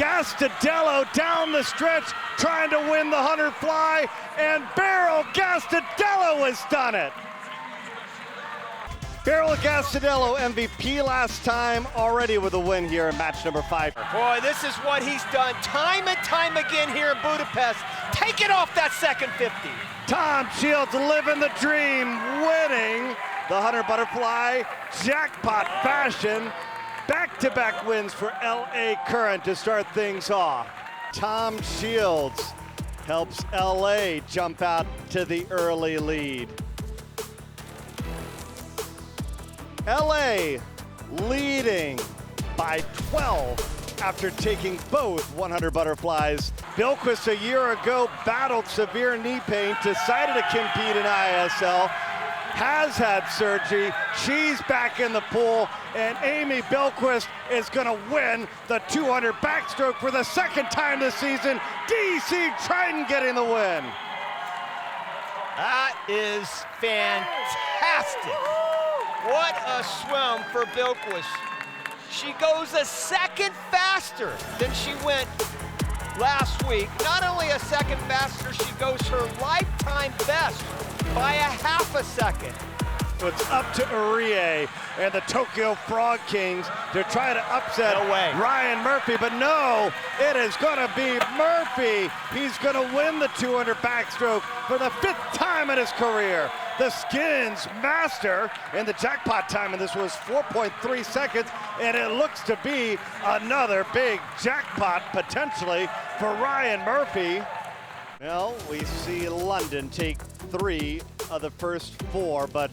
Gastadello down the stretch, trying to win the 100 fly, and Beryl Gastadello has done it. Beryl Gastadello, MVP last time, already with a win here in match number 5. Boy, this is what he's done time and time again here in Budapest. Take it off that second 50. Tom Shields living the dream, winning the 100 butterfly jackpot fashion. Back-to-back wins for LA Current to start things off. Tom Shields helps LA jump out to the early lead. LA leading by 12 after taking both 100 butterflies. Bilquist a year ago battled severe knee pain, decided to compete in ISL, has had surgery. She's back in the pool, and Amy Bilquist is going to win the 200 backstroke for the second time this season. DC Triton getting the win. That is fantastic. What a swim for Bilquist. She goes a second faster than she went last week. Not only a second faster, she goes her lifetime best by a half a second. So it's up to Urie and the Tokyo Frog Kings to try to upset Ryan Murphy, but no, it is gonna be Murphy. He's gonna win the 200 backstroke for the 5th time in his career. The Skins master, and the jackpot time in this was 4.3 seconds, and it looks to be another big jackpot potentially for Ryan Murphy. Well, we see London take 3 of the first 4, but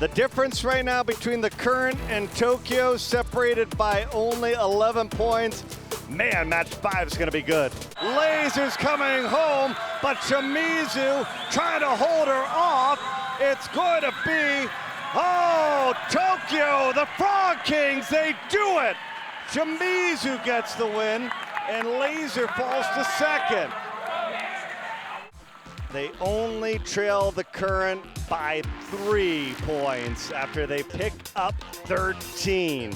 the difference right now between the Current and Tokyo, separated by only 11 points. Man, match 5 is going to be good. Lasers coming home, but Shimizu trying to hold her off. It's going to be, Tokyo, the Frog Kings, they do it. Shimizu gets the win, and Laser falls to second. They only trail the Current by 3 points after they pick up 13.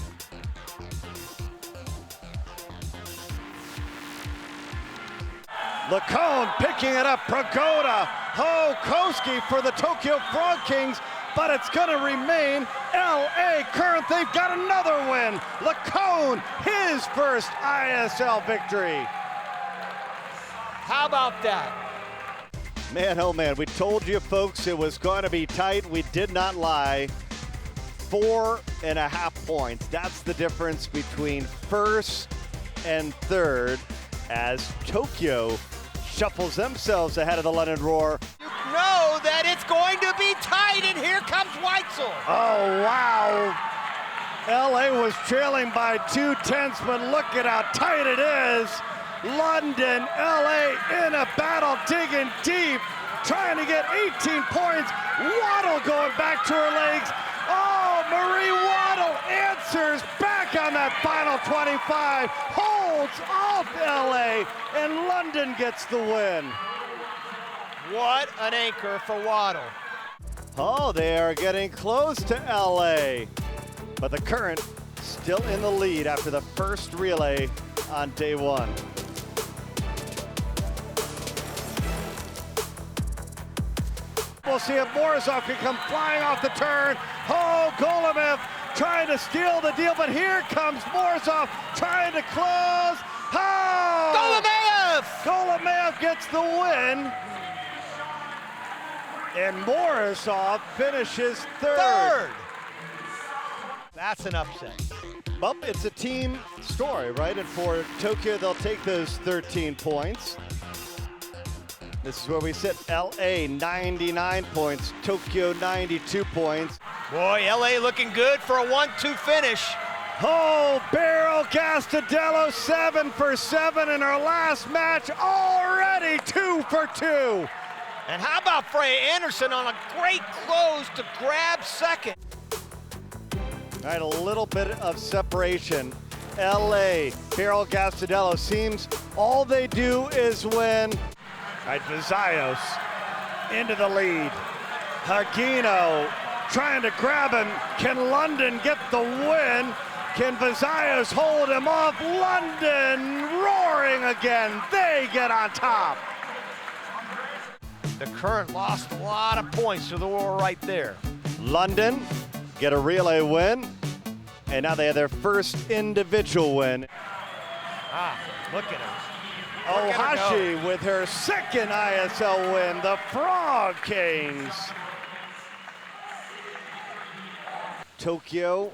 Lacone picking it up, Pagoda, Koski for the Tokyo Frog Kings, but it's gonna remain LA Current. They've got another win. Lacone, his first ISL victory. How about that? Man, oh man, we told you folks it was going to be tight. We did not lie. 4.5 points. That's the difference between first and third as Tokyo shuffles themselves ahead of the London Roar. You know that it's going to be tight, and here comes Weitzel. Oh, wow. LA was trailing by 2/10, but look at how tight it is. London, LA in a battle, digging deep, trying to get 18 points. Waddle going back to her legs. Oh, Marie Waddle answers back on that final 25, holds off LA, and London gets the win. What an anchor for Waddle. Oh, they are getting close to LA, but the Current still in the lead after the first relay on day 1. We'll see if Morozov can come flying off the turn. Oh, Golomev trying to steal the deal, but here comes Morozov trying to close. Oh! Golomev! Golomev gets the win. And Morozov finishes third. That's an upset. Well, it's a team story, right? And for Tokyo, they'll take those 13 points. This is where we sit. LA 99 points, Tokyo 92 points. Boy, LA looking good for a 1-2 finish. Oh, Beryl Gastadello 7 for 7 in her last match, already 2 for 2. And how about Fray Anderson on a great close to grab second? All right, a little bit of separation. LA, Beryl Gastadello, seems all they do is win. All right, Vizayos into the lead. Hagino trying to grab him. Can London get the win? Can Vizayos hold him off? London roars again. They get on top. The Current lost a lot of points to the war right there. London get a relay win, and now they have their first individual win. Look at her. Ohashi with her second ISL win, the Frog Kings. Tokyo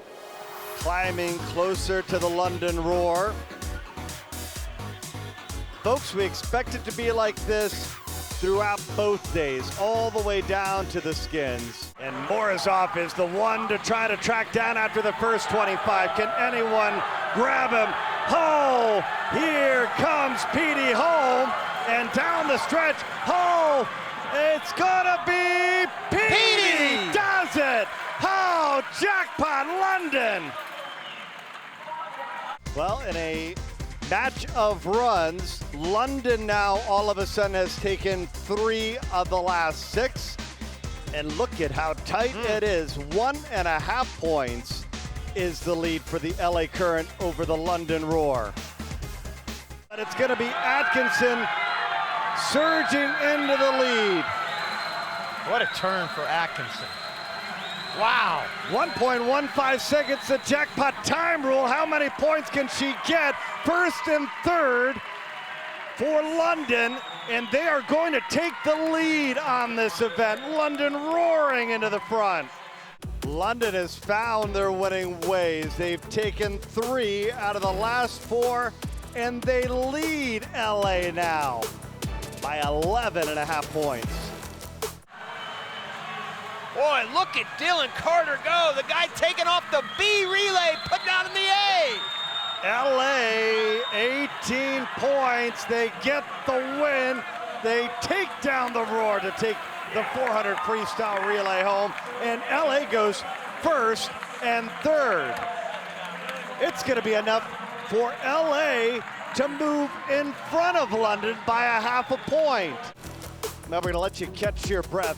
climbing closer to the London Roar. Folks, we expect it to be like this throughout both days, all the way down to the skins. And Morozov is the one to try to track down after the first 25. Can anyone grab him? Oh, here comes Petey home, and down the stretch, oh, it's gonna be Petey! Does it! Oh, jackpot, London! Well, in a match of runs, London now all of a sudden has taken 3 of the last 6. And look at how tight it is. 1.5 points is the lead for the LA Current over the London Roar. But it's going to be Atkinson surging into the lead. What a turn for Atkinson. Wow. 1.15 seconds, the jackpot time rule. How many points can she get? First and third for London, and they are going to take the lead on this event. London roaring into the front. London has found their winning ways. They've taken 3 out of the last 4, and they lead LA now by 11.5 points. Boy, look at Dylan Carter go. The guy taking off the B relay, putting out in the A. LA, 18 points. They get the win. They take down the Roar to take the 400 freestyle relay home, and LA goes first and third. It's going to be enough for LA to move in front of London by 0.5 point. Now we're going to let you catch your breath.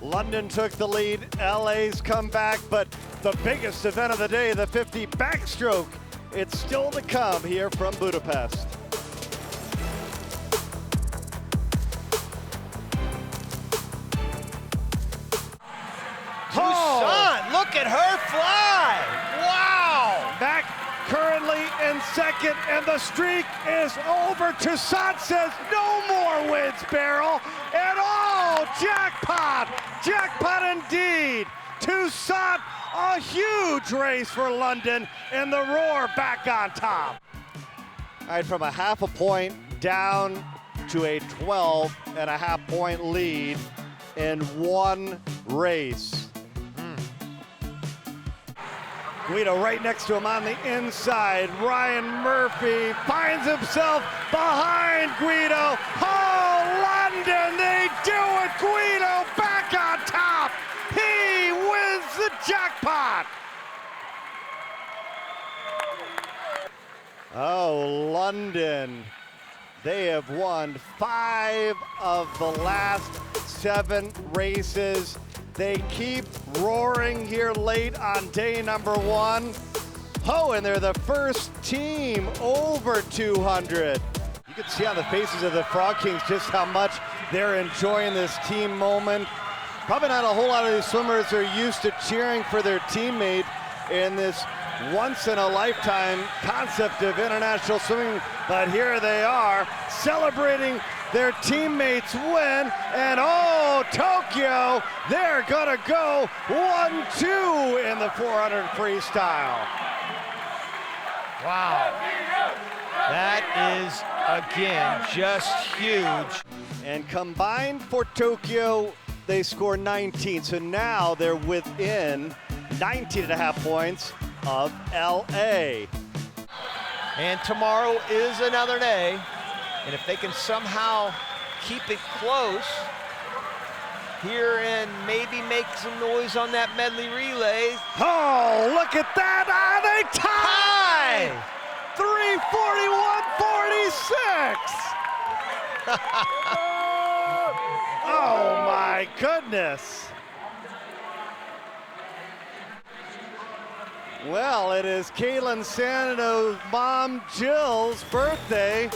London took the lead, LA's come back, but the biggest event of the day, the 50 backstroke, it's still to come here from Budapest. Toussaint, look at her fly! Wow! Back currently in second, and the streak is over. Toussaint says no more wins, Beryl. And oh, jackpot! Jackpot indeed! Toussaint, a huge race for London, and the Roar back on top. All right, from 0.5 point down to a 12.5 point lead in one race. Guido right next to him on the inside. Ryan Murphy finds himself behind Guido. Oh, London, they do it. Guido back on top. He wins the jackpot. Oh, London. They have won 5 of the last 7 races. They keep roaring here late on day number 1. Oh, and they're the first team over 200. You can see on the faces of the Frog Kings just how much they're enjoying this team moment. Probably not a whole lot of these swimmers are used to cheering for their teammate in this once-in-a-lifetime concept of international swimming, but here they are celebrating their teammates' win, and oh, Tokyo, they're gonna go 1-2 in the 400 freestyle. Wow, that is, again, just huge. And combined for Tokyo, they score 19, so now they're within 19.5 points of LA. And tomorrow is another day. And if they can somehow keep it close here and maybe make some noise on that medley relay. Oh, look at that. They tie! 341.46. Oh, my goodness. Well, it is Kaylin Sando's mom, Jill's birthday.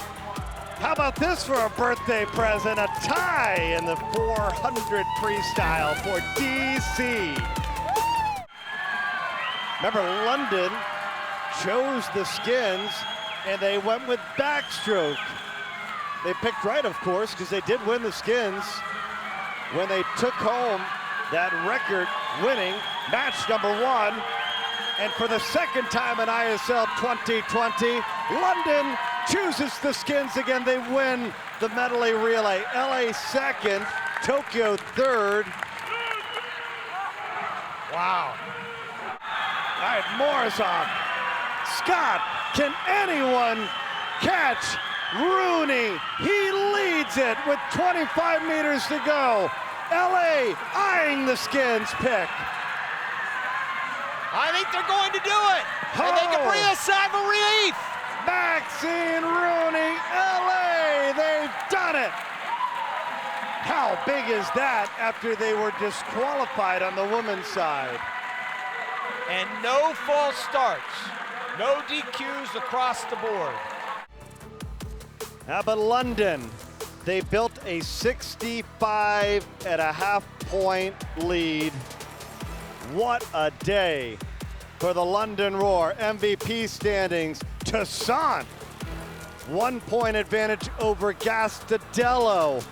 How about this for a birthday present? A tie in the 400 freestyle for DC. Remember, London chose the skins and they went with backstroke. They picked right, of course, because they did win the skins when they took home that record-winning match number 1. And for the second time in ISL 2020, London chooses the skins again. They win the medley relay. LA second, Tokyo third. Wow. All right, Morozov. Scott, can anyone catch Rooney? He leads it with 25 meters to go. LA eyeing the skins pick. I think they're going to do it. And they can bring a sigh of relief. Maxine Rooney, LA, they've done it. How big is that after they were disqualified on the women's side? And no false starts, no DQs across the board. How about London? They built a 65.5 point lead. What a day for the London Roar. MVP standings, Toussaint. 1 point advantage over Gastadello.